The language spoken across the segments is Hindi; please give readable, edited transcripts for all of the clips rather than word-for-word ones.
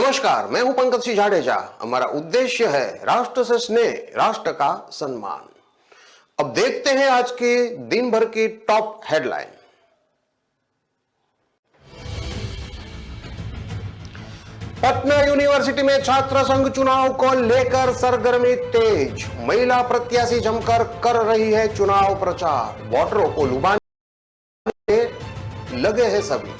नमस्कार, मैं हूं पंकज सिंह जाडेजा। हमारा उद्देश्य है राष्ट्र से स्नेह, राष्ट्र का सम्मान। अब देखते हैं आज के दिन भर की टॉप हेडलाइन। पटना यूनिवर्सिटी में छात्र संघ चुनाव को लेकर सरगर्मी तेज। महिला प्रत्याशी जमकर कर रही है चुनाव प्रचार। वोटरों को लुभाने में लगे हैं सभी।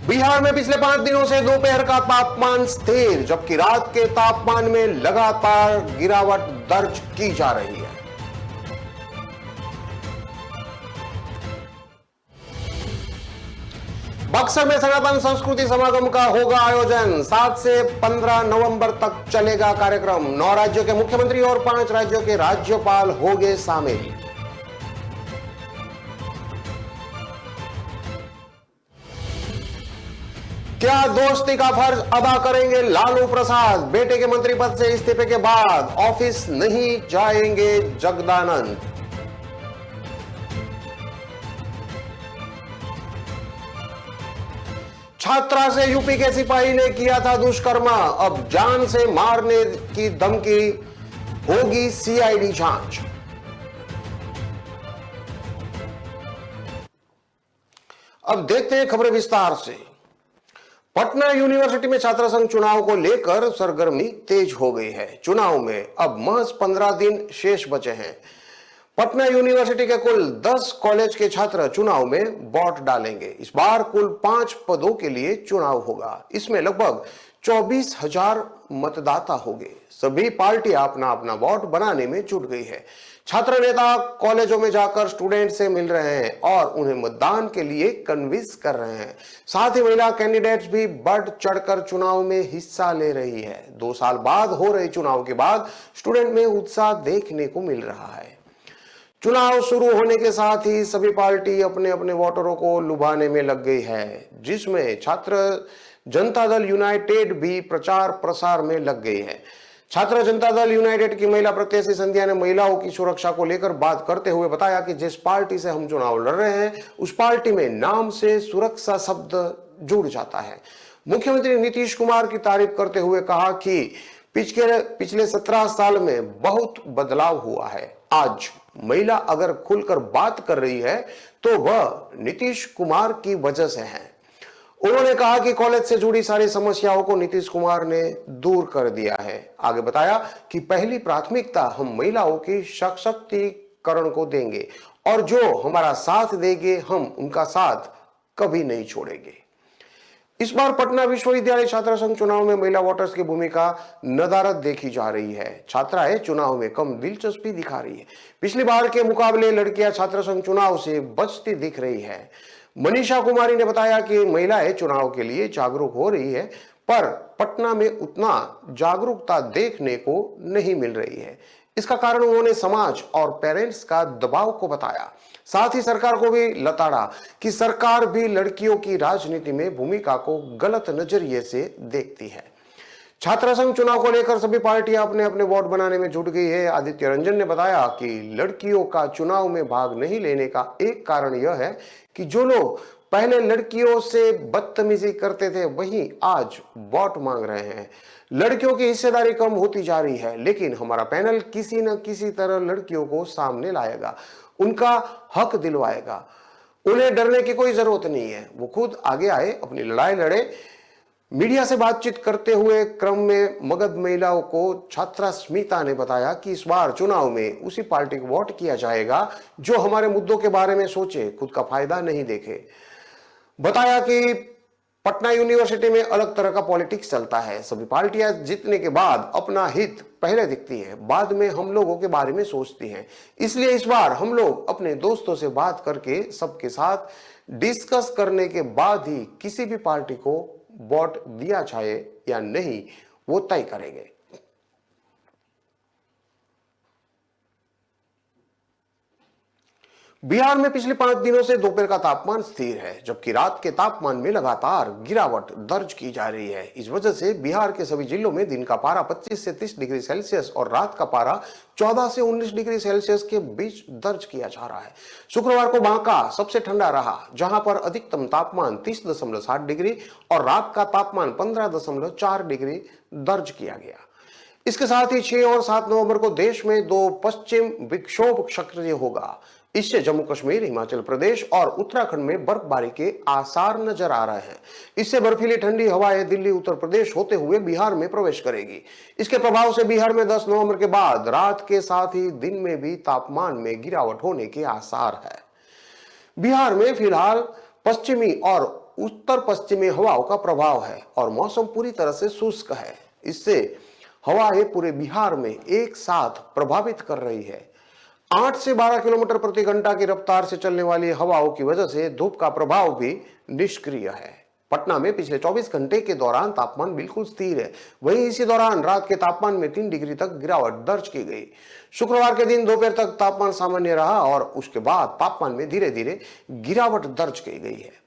बिहार में पिछले 5 दिनों से दोपहर का तापमान स्थिर, जबकि रात के तापमान में लगातार गिरावट दर्ज की जा रही है। बक्सर में सनातन संस्कृति समागम का होगा आयोजन। 7 से 15 नवंबर तक चलेगा कार्यक्रम। 9 राज्यों के मुख्यमंत्री और 5 राज्यों के राज्यपाल होंगे शामिल। क्या दोस्ती का फर्ज अदा करेंगे लालू प्रसाद? बेटे के मंत्री पद से इस्तीफे के बाद ऑफिस नहीं जाएंगे जगदानंद। छात्रा से यूपी के सिपाही ने किया था दुष्कर्म, अब जान से मारने की धमकी, होगी सीआईडी जांच। अब देखते हैं खबरें विस्तार से। पटना यूनिवर्सिटी में छात्र संघ चुनाव को लेकर सरगर्मी तेज हो गई है। चुनाव में अब महज 15 दिन शेष बचे हैं। पटना यूनिवर्सिटी के कुल 10 कॉलेज के छात्र चुनाव में वोट डालेंगे। इस बार कुल 5 पदों के लिए चुनाव होगा। इसमें लगभग 24,000 मतदाता होंगे। सभी पार्टियां अपना अपना वोट बनाने में जुट गई है। छात्र नेता कॉलेजों में जाकर स्टूडेंट से मिल रहे हैं और उन्हें मतदान के लिए कन्विंस कर रहे हैं। साथ ही महिला कैंडिडेट्स भी बढ़ चढ़कर चुनाव में हिस्सा ले रही है। 2 साल बाद हो रहे चुनाव के बाद स्टूडेंट में उत्साह देखने को मिल रहा है। चुनाव शुरू होने के साथ ही सभी पार्टी अपने अपने वोटरों को लुभाने में लग गई है, जिसमें छात्र जनता दल यूनाइटेड भी प्रचार प्रसार में लग गई है। छात्र जनता दल यूनाइटेड की महिला प्रत्याशी संध्या ने महिलाओं की सुरक्षा को लेकर बात करते हुए बताया कि जिस पार्टी से हम चुनाव लड़ रहे हैं उस पार्टी में नाम से सुरक्षा शब्द जुड़ जाता है। मुख्यमंत्री नीतीश कुमार की तारीफ करते हुए कहा कि पिछले 17 साल में बहुत बदलाव हुआ है। आज महिला अगर खुलकर बात कर रही है तो वह नीतीश कुमार की वजह से है। उन्होंने कहा कि कॉलेज से जुड़ी सारी समस्याओं को नीतीश कुमार ने दूर कर दिया है। आगे बताया कि पहली प्राथमिकता हम महिलाओं की सशक्तिकरण को देंगे और जो हमारा साथ देंगे हम उनका साथ कभी नहीं छोड़ेंगे। इस बार पटना विश्वविद्यालय छात्र संघ चुनाव में महिला वोटर्स की भूमिका नदारद देखी जा रही है। छात्राएं चुनाव में कम दिलचस्पी दिखा रही है। पिछली बार के मुकाबले लड़कियां छात्र संघ चुनाव से बचती दिख रही है। मनीषा कुमारी ने बताया कि महिलाएं चुनाव के लिए जागरूक हो रही है, पर पटना में उतना जागरूकता देखने को नहीं मिल रही है। इसका कारण उन्होंने समाज और पेरेंट्स का दबाव को बताया। साथ ही सरकार को भी लताड़ा कि सरकार भी लड़कियों की राजनीति में भूमिका को गलत नजरिए से देखती है। छात्र संघ चुनाव को लेकर सभी पार्टियां अपने अपने वोट बनाने में जुट गई है। आदित्य रंजन ने बताया कि लड़कियों का चुनाव में भाग नहीं लेने का एक कारण यह है कि जो लोग पहले लड़कियों से बदतमीजी करते थे वही आज वोट मांग रहे हैं। लड़कियों की हिस्सेदारी कम होती जा रही है, लेकिन हमारा पैनल किसी न किसी तरह लड़कियों को सामने लाएगा, उनका हक दिलवाएगा। उन्हें डरने की कोई जरूरत नहीं है, वो खुद आगे आए, अपनी लड़ाई लड़े। मीडिया से बातचीत करते हुए क्रम में मगध महिलाओं को छात्रा स्मिता ने बताया कि इस बार चुनाव में उसी पार्टी को वोट किया जाएगा जो हमारे मुद्दों के बारे में सोचे, खुद का फायदा नहीं देखे। बताया कि पटना यूनिवर्सिटी में अलग तरह का पॉलिटिक्स चलता है। सभी पार्टियां जीतने के बाद अपना हित पहले दिखती हैं, बाद में हम लोगों के बारे में सोचती हैं। इसलिए इस बार हम लोग अपने दोस्तों से बात करके सबके साथ डिस्कस करने के बाद ही किसी भी पार्टी को वोट दिया जाए या नहीं वो तय करेंगे। बिहार में पिछले 5 दिनों से दोपहर का तापमान स्थिर है, जबकि रात के तापमान में लगातार गिरावट दर्ज की जा रही है। इस वजह से बिहार के सभी जिलों में दिन का पारा 25 से 30 डिग्री सेल्सियस और रात का पारा 14 से 19 डिग्री सेल्सियस के बीच दर्ज किया जा रहा है। शुक्रवार को बांका सबसे ठंडा रहा, जहां पर अधिकतम तापमान 30.7 डिग्री और रात का तापमान 15.4 डिग्री दर्ज किया गया। इसके साथ ही 6 और 7 नवंबर को देश में दो पश्चिम विक्षोभ सक्रिय होगा। इससे जम्मू कश्मीर, हिमाचल प्रदेश और उत्तराखंड में बर्फबारी के आसार नजर आ रहे हैं। इससे बर्फीली ठंडी हवाएं दिल्ली, उत्तर प्रदेश होते हुए बिहार में प्रवेश करेगी। इसके प्रभाव से बिहार में 10 नवंबर के बाद रात के साथ ही दिन में भी तापमान में गिरावट होने के आसार है। बिहार में फिलहाल पश्चिमी और उत्तर पश्चिमी हवाओं का प्रभाव है और मौसम पूरी तरह से शुष्क है। इससे हवाएं पूरे बिहार में एक साथ प्रभावित कर रही है। 8 से 12 किलोमीटर प्रति घंटा की रफ्तार से चलने वाली हवाओं की वजह से धूप का प्रभाव भी निष्क्रिय है। पटना में पिछले 24 घंटे के दौरान तापमान बिल्कुल स्थिर है। वहीं इसी दौरान रात के तापमान में 3 डिग्री तक गिरावट दर्ज की गई। शुक्रवार के दिन दोपहर तक तापमान सामान्य रहा और उसके बाद तापमान में धीरे धीरे गिरावट दर्ज की गई है।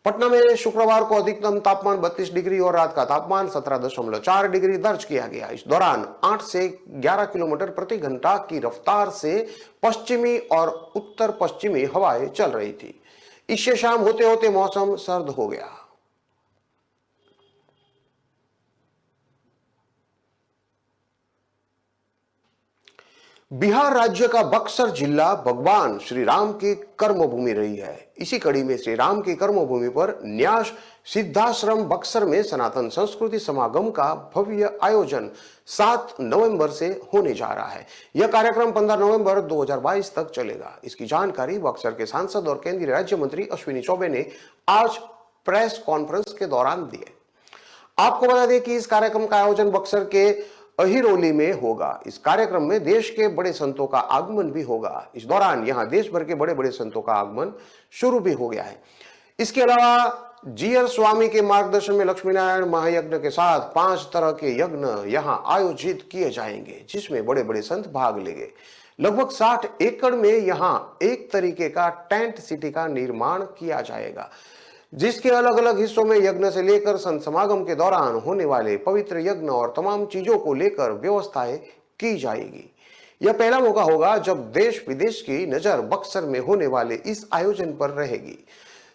पटना में शुक्रवार को अधिकतम तापमान 32 डिग्री और रात का तापमान 17.4 डिग्री दर्ज किया गया। इस दौरान 8 से 11 किलोमीटर प्रति घंटा की रफ्तार से पश्चिमी और उत्तर पश्चिमी हवाएं चल रही थी। इससे शाम होते होते मौसम सर्द हो गया। बिहार राज्य का बक्सर जिला भगवान श्री राम की कर्मभूमि रही है। इसी कड़ी में श्री राम की कर्मभूमि पर न्यास सिद्धाश्रम बक्सर में सनातन संस्कृति समागम का भव्य आयोजन 7 नवंबर से होने जा रहा है। यह कार्यक्रम 15 नवंबर 2022 तक चलेगा। इसकी जानकारी बक्सर के सांसद और केंद्रीय राज्य मंत्री अश्विनी चौबे ने आज प्रेस कॉन्फ्रेंस के दौरान दिए। आपको बता दें कि इस कार्यक्रम का आयोजन बक्सर के अहिरोली में होगा। इस कार्यक्रम में देश के बड़े संतों का आगमन भी होगा। इस दौरान यहां देश भर के बड़े बड़े संतों का आगमन शुरू भी हो गया है। इसके अलावा जीयर स्वामी के मार्गदर्शन में लक्ष्मी नारायण महायज्ञ के साथ 5 तरह के यज्ञ यहां आयोजित किए जाएंगे, जिसमें बड़े बड़े संत भाग लेंगे। लगभग 60 एकड़ में यहां एक तरीके का टेंट सिटी का निर्माण किया जाएगा, जिसके अलग अलग हिस्सों में यज्ञ से लेकर संत समागम के दौरान होने वाले पवित्र यज्ञ और तमाम चीजों को लेकर व्यवस्थाएं की जाएगी। यह पहला मौका होगा जब देश विदेश की नजर बक्सर में होने वाले इस आयोजन पर रहेगी।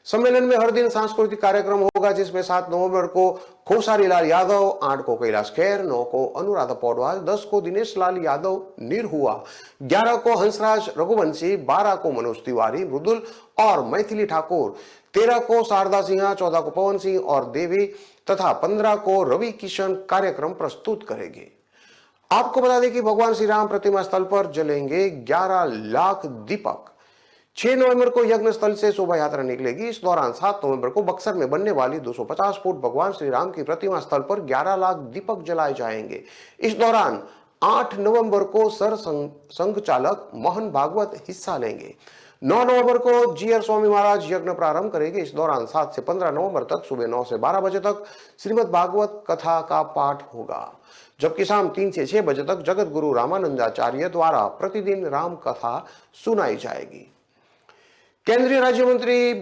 सम्मेलन में हर दिन सांस्कृतिक कार्यक्रम होगा, जिसमें 7 नवंबर को खोसारी लाल यादव, 8 को कैलाश खेर, 9 को अनुराधा पौडवाल, 10 को दिनेश लाल यादव निरहुआ, 11 को हंसराज रघुवंशी, 12 को मनोज तिवारी मृदुल और मैथिली ठाकुर, 13 को शारदा सिन्हा, 14 को पवन सिंह और देवी तथा 15 को रवि किशन कार्यक्रम प्रस्तुत करेंगे। आपको बता दें कि भगवान श्री राम प्रतिमा स्थल पर जलेंगे 11 लाख दीपक। 6 नवंबर को यज्ञ स्थल से शोभा यात्रा निकलेगी। इस दौरान 7 नवंबर को बक्सर में बनने वाली 250 फुट भगवान श्री राम की प्रतिमा स्थल पर 11 लाख दीपक जलाए जाएंगे। इस दौरान 8 नवंबर को सर संघ चालक मोहन भागवत हिस्सा लेंगे। 9 नवंबर को जीयर स्वामी महाराज यज्ञ प्रारंभ करेंगे। इस दौरान 7 से 15 नवंबर तक सुबह 9 से 12 बजे तक श्रीमद् भागवत कथा का पाठ होगा, जबकि शाम 3 से 6 बजे तक जगत गुरु रामानंदाचार्य द्वारा प्रतिदिन राम कथा सुनाई जाएगी। केंद्रीय राज्य मंत्री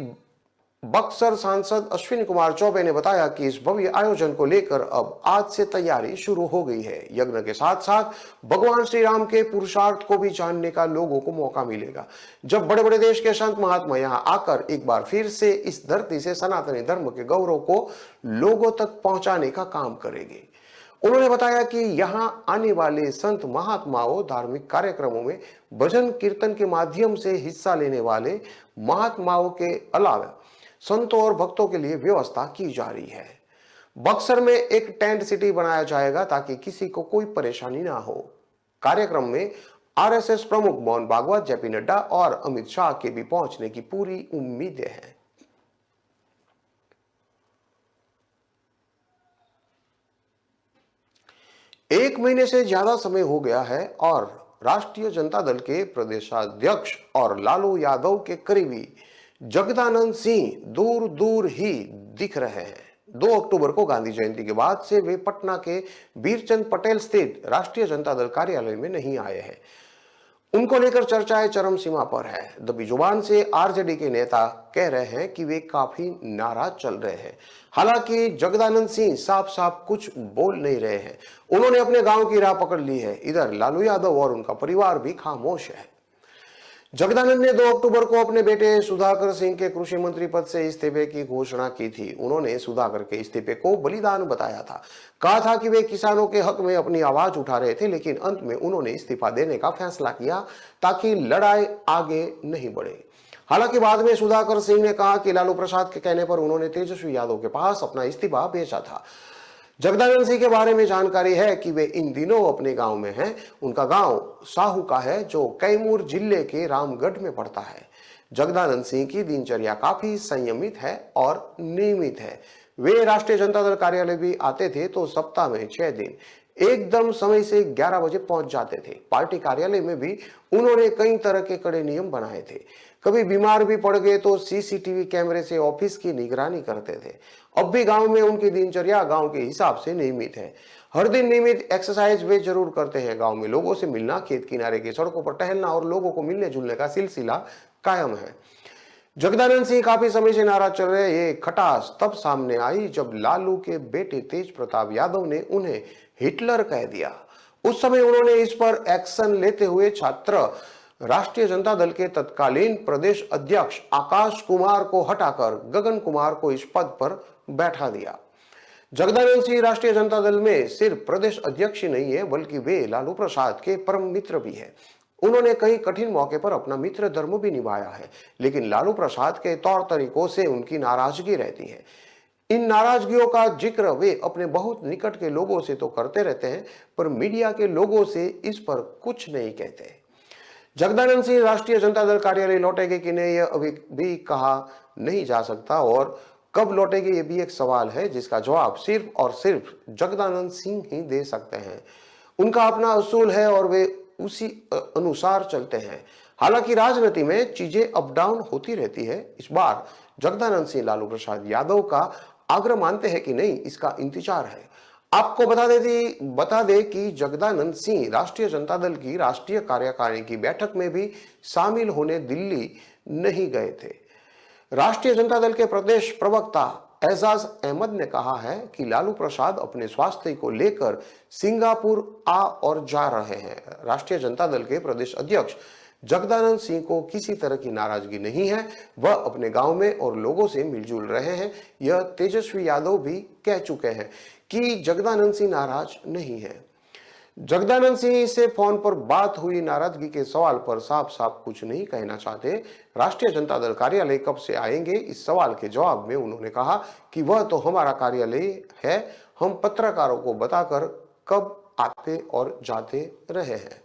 बक्सर सांसद अश्विनी कुमार चौबे ने बताया कि इस भव्य आयोजन को लेकर अब आज से तैयारी शुरू हो गई है। यज्ञ के साथ साथ भगवान श्री राम के पुरुषार्थ को भी जानने का लोगों को मौका मिलेगा, जब बड़े बड़े देश के संत महात्मा यहां आकर एक बार फिर से इस धरती से सनातनी धर्म के गौरव को लोगों तक पहुंचाने का काम करेंगे। उन्होंने बताया कि यहां आने वाले संत महात्माओं धार्मिक कार्यक्रमों में भजन कीर्तन के माध्यम से हिस्सा लेने वाले महात्माओं के अलावा संतों और भक्तों के लिए व्यवस्था की जा रही है। बक्सर में एक टेंट सिटी बनाया जाएगा ताकि किसी को कोई परेशानी ना हो। कार्यक्रम में आरएसएस प्रमुख मोहन भागवत, जेपी नड्डा और अमित शाह के भी पहुंचने की पूरी उम्मीदें हैं। एक महीने से ज्यादा समय हो गया है और राष्ट्रीय जनता दल के प्रदेशाध्यक्ष और लालू यादव के करीबी जगदानंद सिंह दूर दूर ही दिख रहे हैं। 2 अक्टूबर को गांधी जयंती के बाद से वे पटना के बीरचंद पटेल स्थित राष्ट्रीय जनता दल कार्यालय में नहीं आए हैं। उनको लेकर चर्चाएं चरम सीमा पर है। दबी जुबान से आरजेडी के नेता कह रहे हैं कि वे काफी नाराज चल रहे हैं। हालांकि जगदानंद सिंह साफ साफ कुछ बोल नहीं रहे हैं। उन्होंने अपने गांव की राह पकड़ ली है। इधर लालू यादव और उनका परिवार भी खामोश है। जगदानंद ने 2 अक्टूबर को अपने बेटे सुधाकर सिंह के कृषि मंत्री पद से इस्तीफे की घोषणा की थी। उन्होंने सुधाकर के इस्तीफे को बलिदान बताया था। कहा था कि वे किसानों के हक में अपनी आवाज उठा रहे थे, लेकिन अंत में उन्होंने इस्तीफा देने का फैसला किया ताकि लड़ाई आगे नहीं बढ़े। हालांकि बाद में सुधाकर सिंह ने कहा कि लालू प्रसाद के कहने पर उन्होंने तेजस्वी यादव के पास अपना इस्तीफा भेजा था। जगदानंद सिंह के बारे में जानकारी है कि वे इन दिनों अपने गांव में हैं। उनका गांव साहू का है, जो कैमूर जिले के रामगढ़ में पड़ता है। जगदानंद सिंह की दिनचर्या काफी संयमित है और नियमित है। वे राष्ट्रीय जनता दल कार्यालय भी आते थे तो सप्ताह में 6 दिन एकदम समय से 11 बजे पहुंच जाते थे। पार्टी कार्यालय में भी उन्होंने कई तरह के कड़े नियम बनाए थे। कभी बीमार भी पड़ गए तो सीसीटीवी कैमरे से ऑफिस की निगरानी करते थे। अब भी गांव में उनकी दिनचर्या गांव के हिसाब से नियमित है। हर दिन नियमित एक्सरसाइज वे जरूर करते हैं। गांव में लोगों से मिलना, खेत किनारे की सड़कों पर टहलना और लोगों को मिलने जुलने का सिलसिला कायम है। जगदानंद सिंह काफी समय से नाराज चल रहे। ये खटास तब सामने आई जब लालू के बेटे तेज प्रताप यादव ने उन्हें हिटलर कह दिया। उस समय उन्होंने इस पर एक्शन लेते हुए छात्र राष्ट्रीय जनता दल के तत्कालीन प्रदेश अध्यक्ष आकाश कुमार को हटाकर गगन कुमार को इस पद पर बैठा दिया। जगदानंद सिंह राष्ट्रीय जनता दल में सिर्फ प्रदेश अध्यक्ष ही नहीं है, बल्कि वे लालू प्रसाद के परम मित्र भी हैं। उन्होंने कई कठिन मौके पर अपना मित्र धर्म भी निभाया है, लेकिन लालू प्रसाद के तौर तरीकों से उनकी नाराजगी रहती है। इन नाराजगियों का जिक्र वे अपने बहुत निकट के लोगों से तो करते रहते हैं, पर मीडिया के लोगों से इस पर कुछ नहीं कहते। जगदानंद सिंह राष्ट्रीय जनता दल कार्यालय लौटेंगे कि नहीं, यह अभी भी कहा नहीं जा सकता और कब लौटेंगे ये भी एक सवाल है जिसका जवाब सिर्फ और सिर्फ जगदानंद सिंह ही दे सकते हैं। उनका अपना असूल है और वे उसी अनुसार चलते हैं। हालांकि राजनीति में चीजें अप डाउन होती रहती है। इस बार जगदानंद सिंह लालू प्रसाद यादव का आग्रह मानते हैं कि नहीं, इसका इंतजार है। आपको बता दे कि जगदानंद सिंह राष्ट्रीय जनता दल की राष्ट्रीय कार्यकारिणी की बैठक में भी शामिल होने दिल्ली नहीं गए थे। राष्ट्रीय जनता दल के प्रदेश प्रवक्ता एजाज अहमद ने कहा है कि लालू प्रसाद अपने स्वास्थ्य को लेकर सिंगापुर आ और जा रहे हैं। राष्ट्रीय जनता दल के प्रदेश अध्यक्ष जगदानंद सिंह को किसी तरह की नाराजगी नहीं है। वह अपने गांव में और लोगों से मिलजुल रहे हैं। यह तेजस्वी यादव भी कह चुके हैं कि जगदानंद सिंह नाराज नहीं है। जगदानंद सिंह से फोन पर बात हुई नाराजगी के सवाल पर साफ साफ कुछ नहीं कहना चाहते। राष्ट्रीय जनता दल कार्यालय कब से आएंगे, इस सवाल के जवाब में उन्होंने कहा कि वह तो हमारा कार्यालय है, हम पत्रकारों को बताकर कब आते और जाते रहे हैं।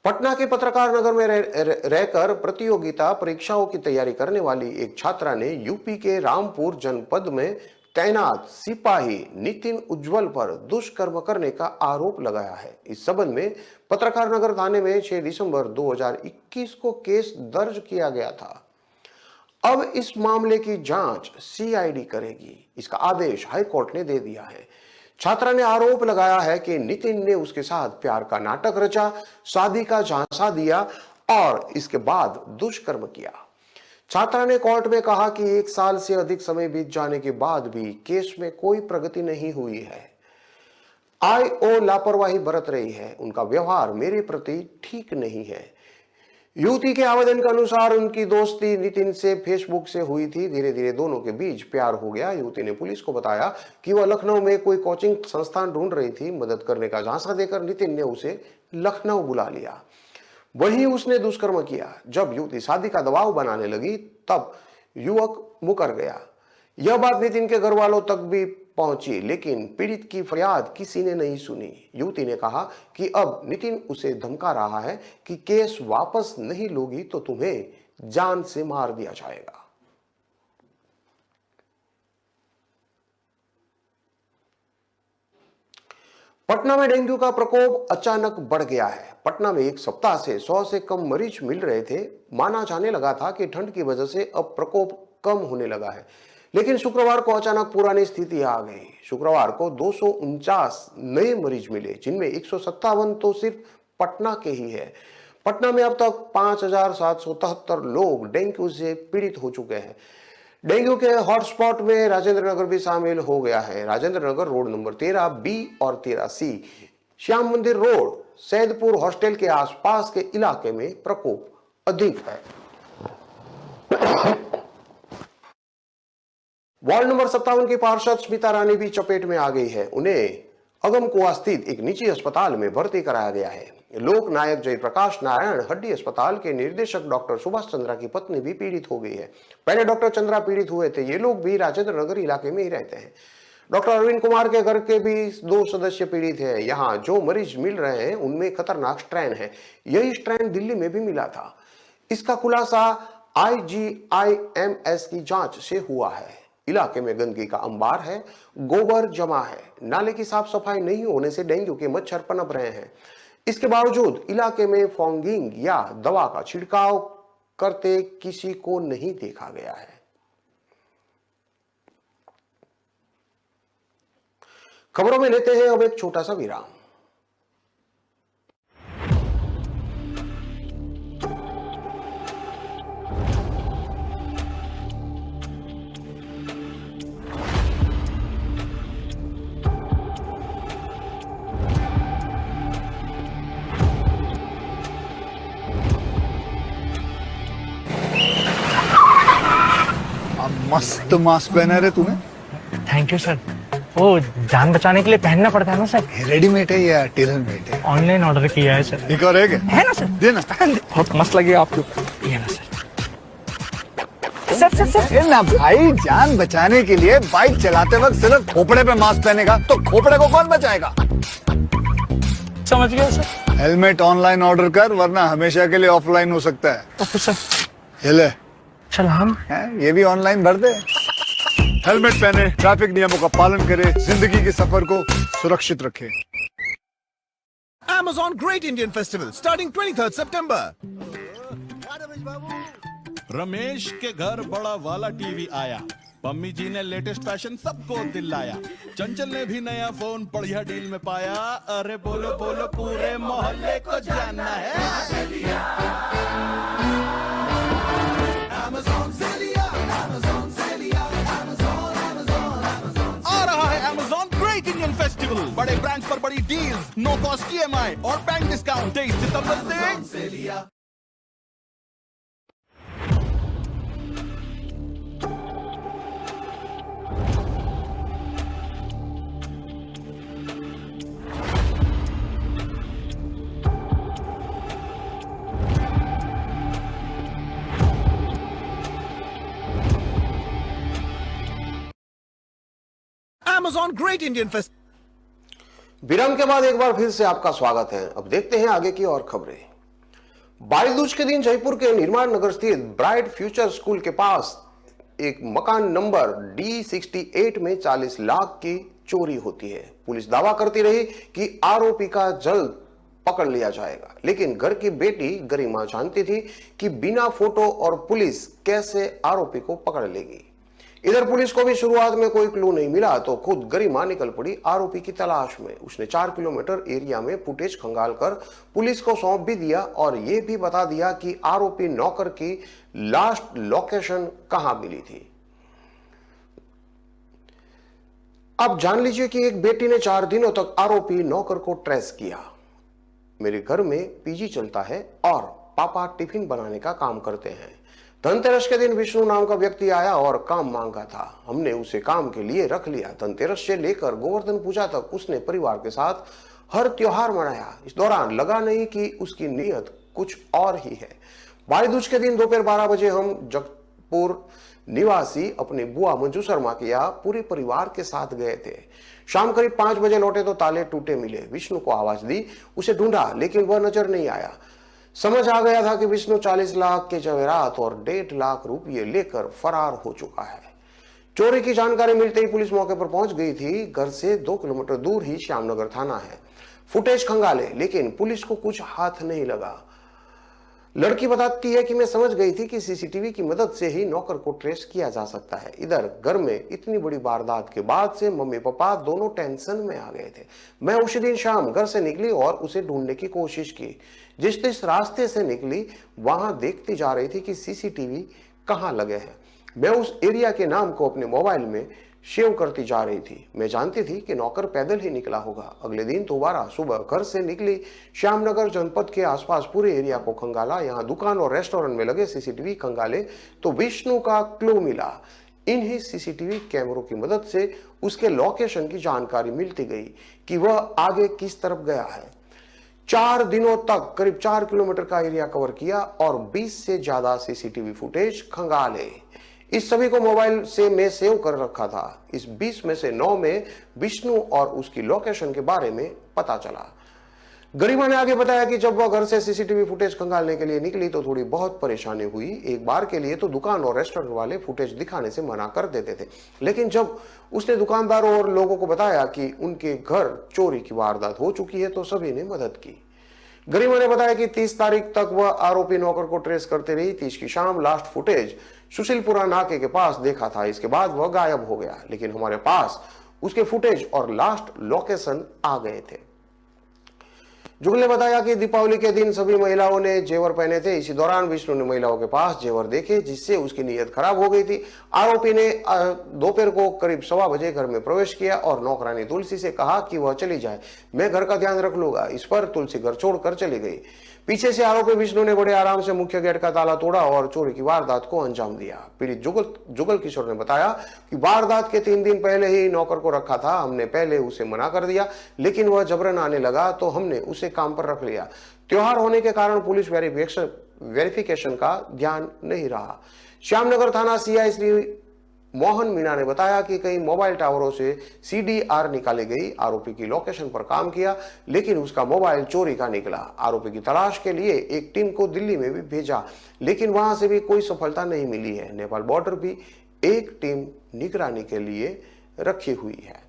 पटना के पत्रकार नगर में रहकर प्रतियोगिता परीक्षाओं की तैयारी करने वाली एक छात्रा ने यूपी के रामपुर जनपद में तैनात सिपाही नितिन उज्जवल पर दुष्कर्म करने का आरोप लगाया है। इस संबंध में पत्रकार नगर थाने में 6 दिसंबर 2021 को केस दर्ज किया गया था। अब इस मामले की जांच सीआईडी करेगी। इसका आदेश हाईकोर्ट ने दे दिया है। छात्रा ने आरोप लगाया है कि नितिन ने उसके साथ प्यार का नाटक रचा, शादी का झांसा दिया और इसके बाद दुष्कर्म किया। छात्रा ने कोर्ट में कहा कि 1 साल से अधिक समय बीत जाने के बाद भी केस में कोई प्रगति नहीं हुई है। आईओ लापरवाही बरत रही है, उनका व्यवहार मेरे प्रति ठीक नहीं है। युवती के आवेदन के अनुसार उनकी दोस्ती नितिन से फेसबुक से हुई थी। धीरे धीरे दोनों के बीच प्यार हो गया। युवती ने पुलिस को बताया कि वह लखनऊ में कोई कोचिंग संस्थान ढूंढ रही थी। मदद करने का झांसा देकर नितिन ने उसे लखनऊ बुला लिया। वहीं उसने दुष्कर्म किया। जब युवती शादी का दबाव बनाने लगी तब युवक मुकर गया। यह बात नितिन के घर वालों तक भी पहुंची, लेकिन पीड़ित की फरियाद किसी ने नहीं सुनी। युवती ने कहा कि अब नितिन उसे धमका रहा है कि केस वापस नहीं लोगी तो तुम्हें जान से मार दिया जाएगा। पटना में डेंगू का प्रकोप अचानक बढ़ गया है। पटना में एक सप्ताह से 100 से कम मरीज मिल रहे थे। माना जाने लगा था कि ठंड की वजह से अब प्रकोप कम होने लगा है, लेकिन शुक्रवार को अचानक पुरानी स्थिति आ गई। शुक्रवार को 249 नए मरीज मिले, जिनमें 157 तो सिर्फ पटना के ही है। पटना में अब तक 5,773 लोग डेंगू से पीड़ित हो चुके हैं। डेंगू के हॉटस्पॉट में राजेंद्र नगर भी शामिल हो गया है। Rajendra Nagar road number 13B और 13C, श्याम मंदिर रोड, सैदपुर हॉस्टल के आसपास के इलाके में प्रकोप अधिक है। वार्ड नंबर 57 की पार्षद स्मिता रानी भी चपेट में आ गई है। उन्हें अगमकुआ स्थित एक निजी अस्पताल में भर्ती कराया गया है। लोक नायक जयप्रकाश नारायण हड्डी अस्पताल के निर्देशक डॉक्टर सुभाष चंद्रा की पत्नी भी पीड़ित हो गई है। पहले डॉक्टर चंद्रा पीड़ित हुए थे। ये लोग भी राजेंद्र नगर इलाके में ही रहते हैं। डॉक्टर अरविंद कुमार के घर के भी 2 सदस्य पीड़ित हैं। यहाँ जो मरीज मिल रहे हैं उनमें खतरनाक स्ट्रेन है। यही स्ट्रेन दिल्ली में भी मिला था। इसका खुलासा IGIMS की जांच से हुआ है। इलाके में गंदगी का अंबार है, गोबर जमा है, नाले की साफ सफाई नहीं होने से डेंगू के मच्छर पनप रहे हैं। इसके बावजूद इलाके में फॉगिंग या दवा का छिड़काव करते किसी को नहीं देखा गया है। खबरों में लेते हैं अब एक छोटा सा विराम। मस्त मास्क पहना रे तूने। Thank you sir. वो जान बचाने के लिए पहनना पड़ता है ना सर। रेडीमेड है या टेलर मेड है? ऑनलाइन ऑर्डर किया है सर। एक और है क्या? है ना सर। देना। बहुत मस्त लगे आपको। ये ना सर। सर ना भाई, जान बचाने के लिए बाइक चलाते वक्त सिर्फ खोपड़े पे मास्क पहनेगा तो खोपड़े को कौन बचाएगा? समझ गया सर। हेलमेट ऑनलाइन ऑर्डर कर, वरना हमेशा के लिए ऑफलाइन हो सकता है। Okay sir. हिले चल हम ये भी ऑनलाइन भर दे। हेलमेट पहने, ट्रैफिक नियमों का पालन करे, जिंदगी के सफर को सुरक्षित रखे। Amazon Great Indian Festival starting 23rd September. Ramesh के घर बड़ा वाला टीवी आया। पम्मी जी ने लेटेस्ट फैशन सबको दिलाया। चंचल ने भी नया फोन बढ़िया डील में पाया। अरे बोलो बोलो पूरे मोहल्ले को जानना है। Amazon से लिया, Amazon से लिया, Amazon, Amazon, Amazon। आ रहा है Amazon Great Indian Festival। बड़े ब्रांड्स पर बड़ी डील्स, नो कॉस्ट EMI और बैंक डिस्काउंट 23 सितंबर से लिया। Amazon Great Indian Festival। विराम के बाद एक बार फिर से आपका स्वागत है। अब देखते हैं आगे की और खबरें। भाई दूज के दिन जयपुर के निर्माण नगर स्थित ब्राइट फ्यूचर स्कूल के पास एक मकान नंबर D68 में 40 लाख की चोरी होती है। पुलिस दावा करती रही कि आरोपी का जल्द पकड़ लिया जाएगा, लेकिन घर की बेटी गरिमा जानती थी कि बिना फोटो और पुलिस कैसे आरोपी को पकड़ लेगी। इधर पुलिस को भी शुरुआत में कोई क्लू नहीं मिला तो खुद गरिमा निकल पड़ी आरोपी की तलाश में। उसने 4 किलोमीटर एरिया में फुटेज खंगालकर पुलिस को सौंप भी दिया और यह भी बता दिया कि आरोपी नौकर की लास्ट लोकेशन कहां मिली थी। अब जान लीजिए कि एक बेटी ने 4 दिनों तक आरोपी नौकर को ट्रेस किया। मेरे घर में पीजी चलता है और पापा टिफिन बनाने का काम करते हैं। धनतेरस के दिन विष्णु नाम का व्यक्ति आया और काम मांगा था। हमने उसे काम के लिए रख लिया। धनतेरस से लेकर गोवर्धन पूजा तक उसने परिवार के साथ हर त्योहार मनाया। इस दौरान लगा नहीं कि उसकी नीयत कुछ और ही है। भाई दूज के दिन दोपहर 12 बजे हम जगतपुर निवासी अपनी बुआ मंजू शर्मा के यहाँ पूरे परिवार के साथ गए थे। शाम करीब 5 बजे लौटे तो ताले टूटे मिले। विष्णु को आवाज दी, उसे ढूंढा, लेकिन वह नजर नहीं आया। समझ आ गया था कि विष्णु 40 लाख के जवेरात और 1.5 लाख रुपये लेकर फरार हो चुका है। चोरी की जानकारी मिलते ही पुलिस मौके पर पहुंच गई थी। घर से 2 किलोमीटर दूर ही श्यामनगर थाना है। फुटेज खंगाले, लेकिन पुलिस को कुछ हाथ नहीं लगा। लड़की बताती है कि मैं समझ गई थी कि सीसीटीवी की मदद से ही नौकर को ट्रेस किया जा सकता है। इधर घर में इतनी बड़ी वारदात के बाद से मम्मी पापा दोनों टेंशन में आ गए थे। मैं उसी दिन शाम घर से निकली और उसे ढूंढने की कोशिश की। जिस रास्ते से निकली वहां देखती जा रही थी कि सीसीटीवी कहां लगे हैं। मैं उस एरिया के नाम को अपने मोबाइल में सेव करती जा रही थी। मैं जानती थी कि नौकर पैदल ही निकला होगा। अगले दिन दोबारा सुबह घर से निकली, श्यामनगर जनपद के आसपास पूरे एरिया को खंगाला। यहाँ दुकान और रेस्टोरेंट में लगे सीसीटीवी खंगाले तो विष्णु का क्लू मिला। इन्हीं सीसीटीवी कैमरों की मदद से उसके लोकेशन की जानकारी मिलती गई कि वह आगे किस तरफ गया है। 4 दिनों तक करीब 4 किलोमीटर का एरिया कवर किया और 20 से ज्यादा सीसीटीवी फुटेज खंगाले। इस सभी को मोबाइल से मैं सेव कर रखा था। इस 20 में से 9 में विष्णु और उसकी लोकेशन के बारे में पता चला। गरिमा ने आगे बताया कि जब वह घर से सीसीटीवी फुटेज खंगालने के लिए निकली तो थोड़ी बहुत परेशानी हुई। एक बार के लिए तो दुकान और रेस्टोरेंट वाले फुटेज दिखाने से मना कर देते थे, लेकिन जब उसने दुकानदारों और लोगों को बताया कि उनके घर चोरी की वारदात हो चुकी है तो सभी ने मदद की। गरिमा ने बताया कि 30 तारीख तक वह आरोपी नौकर को ट्रेस करते रही। 30 की शाम लास्ट फुटेज सुशीलपुरा नाके के पास देखा था। इसके बाद वह गायब हो गया, लेकिन हमारे पास उसके फुटेज और लास्ट लोकेशन आ गए थे। जुगल ने बताया कि दीपावली के दिन सभी महिलाओं ने जेवर पहने थे। इसी दौरान विष्णु ने महिलाओं के पास जेवर देखे, जिससे उसकी नीयत खराब हो गई थी। आरोपी ने दोपहर को करीब 1:15 बजे घर में प्रवेश किया और नौकरानी तुलसी से कहा कि वह चली जाए, मैं घर का ध्यान रख लूंगा। इस पर तुलसी घर छोड़कर चली गई। पीछे से आरोपी विष्णु ने बड़े आराम से मुख्य गेट का ताला तोड़ा और चोरी की वारदात को अंजाम दिया। पीड़ित जुगल किशोर ने बताया कि वारदात के 3 दिन पहले ही नौकर को रखा था। हमने पहले उसे मना कर दिया, लेकिन वह जबरन आने लगा तो हमने उसे काम पर रख लिया। त्योहार होने के कारण पुलिस वेरिफिकेशन का ध्यान नहीं रहा। श्यामनगर थाना सीआई श्री मोहन मीणा ने बताया कि कई मोबाइल टावरों से सीडीआर निकाली गई। आरोपी की लोकेशन पर काम किया, लेकिन उसका मोबाइल चोरी का निकला। आरोपी की तलाश के लिए एक टीम को दिल्ली में भी भेजा, लेकिन वहां से भी कोई सफलता नहीं मिली है। नेपाल बॉर्डर भी एक टीम निगरानी के लिए रखी हुई है।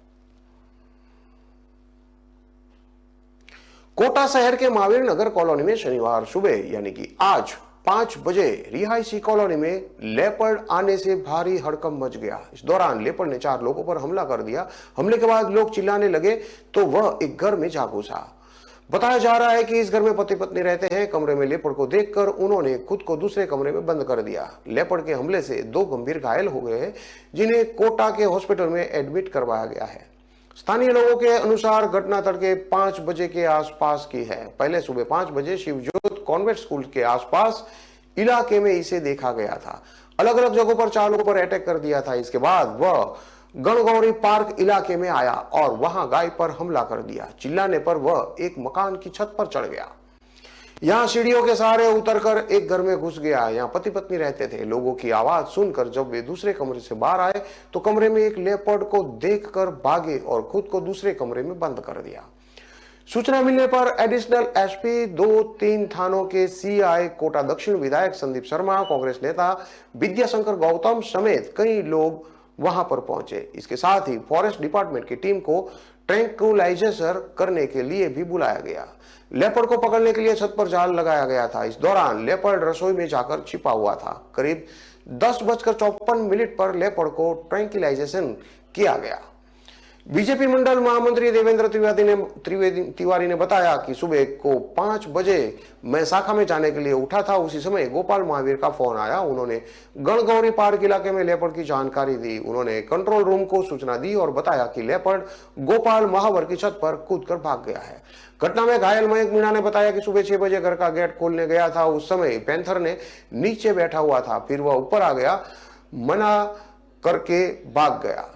कोटा शहर के महावीर नगर कॉलोनी में शनिवार सुबह यानी कि आज 5 बजे रिहायशी कॉलोनी में लेपर्ड आने से भारी हड़कंप मच गया। इस दौरान लेपर्ड ने 4 लोगों पर हमला कर दिया। हमले के बाद लोग चिल्लाने लगे तो वह एक घर में जा घुसा। बताया जा रहा है कि इस घर में पति पत्नी रहते हैं। कमरे में लेपर्ड को देखकर उन्होंने खुद को दूसरे कमरे में बंद कर दिया। लेपर्ड के हमले से 2 गंभीर घायल हो गए हैं, जिन्हें कोटा के हॉस्पिटल में एडमिट करवाया गया है। स्थानीय लोगों के अनुसार घटना तड़के 5 बजे के आसपास की है। पहले सुबह 5 बजे शिवजोत कॉन्वेंट स्कूल के आसपास इलाके में इसे देखा गया था। अलग अलग जगहों पर 4 लोगों पर अटैक कर दिया था। इसके बाद वह गणगौरी पार्क इलाके में आया और वहां गाय पर हमला कर दिया। चिल्लाने पर वह एक मकान की छत पर चढ़ गया। यहाँ सीढ़ियों के सहारे उतरकर एक घर में घुस गया। यहाँ पति पत्नी रहते थे। लोगों की आवाज सुनकर जब वे दूसरे कमरे से बाहर आए तो कमरे में एक लेपर्ड को देखकर भागे और खुद को दूसरे कमरे में बंद कर दिया। सूचना मिलने पर एडिशनल एसपी 2-3 थानों के सीआई कोटा दक्षिण विधायक संदीप शर्मा, कांग्रेस नेता विद्याशंकर गौतम समेत कई लोग वहां पर पहुंचे। इसके साथ ही फॉरेस्ट डिपार्टमेंट की टीम को ट्रैंक्विलाइजेशन करने के लिए भी बुलाया गया। लेपर्ड को पकड़ने के लिए छत पर जाल लगाया गया था। इस दौरान लेपर्ड रसोई में जाकर छिपा हुआ था। करीब 10:54 पर लेपर्ड को ट्रैंक्विलाइजेशन किया गया। बीजेपी मंडल महामंत्री देवेंद्र तिवारी ने बताया कि सुबह को 5 बजे मैं शाखा में जाने के लिए उठा था। उसी समय गोपाल महावीर का फोन आया। उन्होंने गणगौरी पार्क इलाके में लेपर्ड की जानकारी दी। उन्होंने कंट्रोल रूम को सूचना दी और बताया कि लेपर्ड गोपाल महावर की छत पर कूदकर भाग गया है। घटना में घायल मयंक मीणा ने बताया कि सुबह 6 बजे घर का गेट खोलने गया था। उस समय पैंथर ने नीचे बैठा हुआ था, फिर वह ऊपर आ गया, मना करके भाग गया।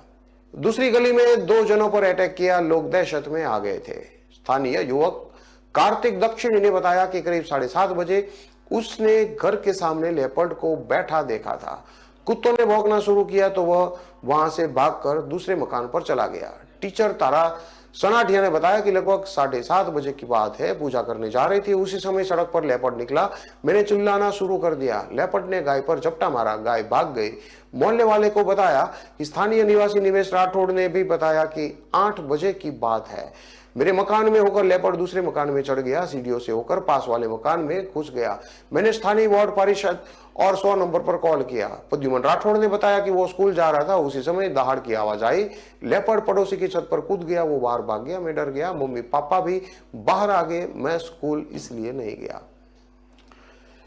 दूसरी गली में 2 जनों पर अटैक किया। लोग दहशत में आ गए थे। स्थानीय युवक कार्तिक दक्षिणी ने बताया कि करीब 7:30 बजे उसने घर के सामने लेपर्ड को बैठा देखा था। कुत्तों ने भौंकना शुरू किया तो वह वहां से भागकर दूसरे मकान पर चला गया। टीचर तारा सनाठिया ने बताया कि लगभग 7:30 बजे की बात है। पूजा करने जा रही थी, उसी समय सड़क पर लेपर्ड निकला। मैंने चिल्लाना शुरू कर दिया। लेपर्ड ने गाय पर झपटा मारा, गाय भाग गई। मोहल्ले वाले को बताया कि स्थानीय निवासी निवेश राठौड़ ने भी बताया कि 8 बजे की बात है। मेरे मकान में होकर लेपर्ड दूसरे मकान में चढ़ गया, सीढ़ियों से होकर पास वाले मकान में घुस गया। मैंने स्थानीय वार्ड पारिषद और 100 नंबर पर कॉल किया। प्रद्युमन राठौड़ ने बताया कि वो स्कूल जा रहा था, उसी समय दहाड़ की आवाज आई। लेपर्ड पड़ोसी की छत पर कूद गया, वो बाहर भाग गया। मैं डर गया, मम्मी पापा भी बाहर आ गए। मैं स्कूल इसलिए नहीं गया।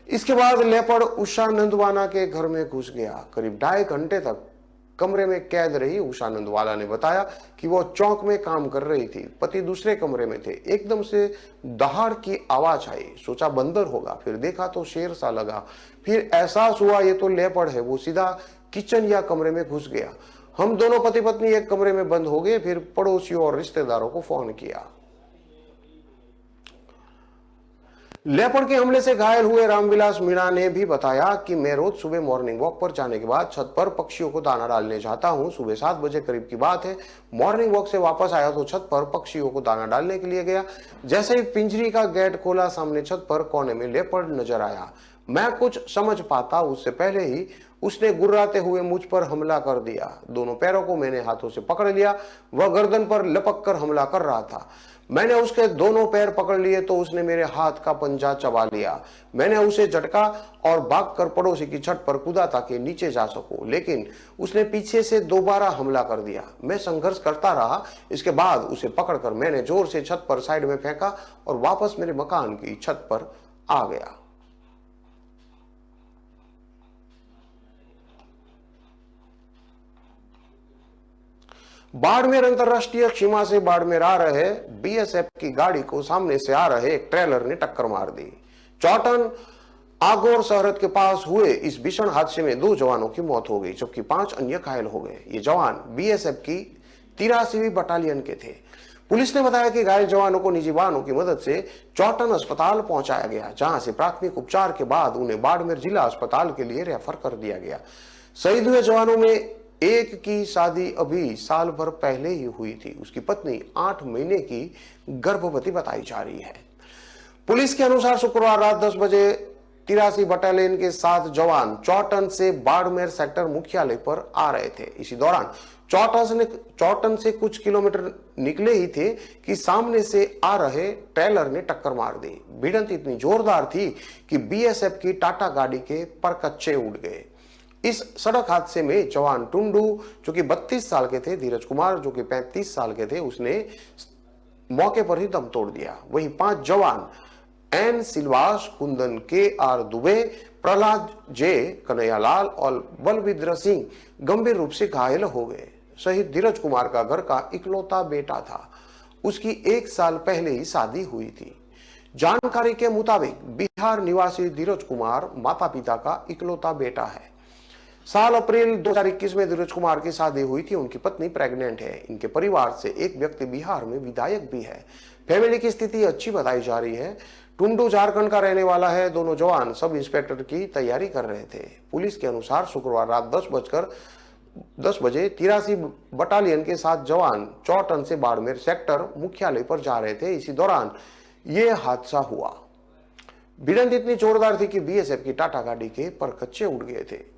इसके बाद लेपर्ड उषा नंदवाना के घर में घुस गया। करीब 2.5 घंटे तक कमरे में कैद रही उषा नंदवाला ने बताया कि वो चौक में काम कर रही थी, पति दूसरे कमरे में थे। एकदम से दहाड़ की आवाज आई, सोचा बंदर होगा, फिर देखा तो शेर सा लगा, फिर एहसास हुआ ये तो लेपर्ड है। वो सीधा किचन या कमरे में घुस गया। हम दोनों पति पत्नी एक कमरे में बंद हो गए। फिर पड़ोसियों और रिश्तेदारों को फोन किया। लेपर्ड के हमले से घायल हुए रामविलास मीणा ने भी बताया कि मैं रोज सुबह मॉर्निंग वॉक पर जाने के बाद छत पर पक्षियों को दाना डालने जाता हूं। सुबह 7 बजे करीब की बात है। मॉर्निंग वॉक से वापस आया तो छत पर पक्षियों को दाना डालने के लिए गया। जैसे ही पिंजरी का गेट खोला, सामने छत पर कोने में लेपर्ड नजर आया। मैं कुछ समझ पाता उससे पहले ही उसने गुर्राते हुए मुझ पर हमला कर दिया। दोनों पैरों को मैंने हाथों से पकड़ लिया। वह गर्दन पर लपक कर हमला कर रहा था। मैंने उसके दोनों पैर पकड़ लिए तो उसने मेरे हाथ का पंजा चबा लिया। मैंने उसे झटका और भागकर पड़ोसी की छत पर कूदा ताकि नीचे जा सकूं, लेकिन उसने पीछे से दोबारा हमला कर दिया। मैं संघर्ष करता रहा। इसके बाद उसे पकड़कर मैंने जोर से छत पर साइड में फेंका और वापस मेरे मकान की छत पर आ गया। बाड़मेर अंतरराष्ट्रीय सीमा से बाड़मेर आ रहे बीएसएफ की गाड़ी को सामने से आ रहे एक ट्रेलर ने टक्कर मार दी। चौटन आगोर सरहद के पास हुए इस भीषण हादसे में 2 जवानों की मौत हो गई, जबकि 5 अन्य घायल हो गए। ये जवान बीएसएफ की 83वीं बटालियन के थे। पुलिस ने बताया कि घायल जवानों को निजी वाहनों की मदद से चौटन अस्पताल पहुंचाया गया, जहां से प्राथमिक उपचार के बाद उन्हें बाड़मेर जिला अस्पताल के लिए रेफर कर दिया गया। शहीद हुए जवानों में एक की शादी अभी साल भर पहले ही हुई थी। उसकी पत्नी 8 महीने की गर्भवती बताई जा रही है। पुलिस के अनुसार शुक्रवार रात 10 बजे 83 बटालियन के 7 जवान चौटन से बाड़मेर सेक्टर मुख्यालय पर आ रहे थे। इसी दौरान चौटन से कुछ किलोमीटर निकले ही थे कि सामने से आ रहे ट्रेलर ने टक्कर मार दी। भिड़ंत इतनी जोरदार थी कि बीएसएफ की टाटा गाड़ी के परकच्चे उड़ गए। इस सड़क हादसे में जवान टुंडू जो कि 32 साल के थे, धीरज कुमार जो कि 35 साल के थे, उसने मौके पर ही दम तोड़ दिया। वहीं 5 जवान एन सिलवास, कुंदन के आर दुबे, प्रहलाद जे, कन्हैयालाल और बलविद्र सिंह गंभीर रूप से घायल हो गए। शहीद धीरज कुमार का घर का इकलौता बेटा था। उसकी 1 साल पहले ही शादी हुई थी। जानकारी के मुताबिक बिहार निवासी धीरज कुमार माता पिता का इकलौता बेटा है। साल अप्रैल 2021 में धीरज कुमार की शादी हुई थी। उनकी पत्नी प्रेग्नेंट है। इनके परिवार से एक व्यक्ति बिहार में विधायक भी है। फैमिली की स्थिति अच्छी बताई जा रही है। टुंडू झारखंड का रहने वाला है। दोनों जवान सब इंस्पेक्टर की तैयारी कर रहे थे। पुलिस के अनुसार शुक्रवार रात 10 बजे 83 बटालियन के 7 जवान चौटन से बाड़मेर सेक्टर मुख्यालय पर जा रहे थे। इसी दौरान यह हादसा हुआ। भिड़ंत इतनी जोरदार थी कि बीएसएफ की टाटा गाड़ी के परखच्चे उड़ गए थे।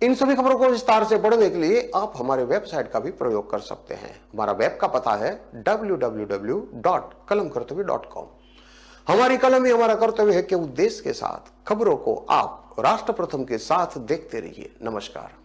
इन सभी खबरों को विस्तार से पढ़ने के लिए आप हमारे वेबसाइट का भी प्रयोग कर सकते हैं। हमारा वेब का पता है www.kalamkartavya.com। हमारी कलम ही हमारा कर्तव्य है कि उद्देश्य के साथ खबरों को आप राष्ट्र प्रथम के साथ देखते रहिए। नमस्कार।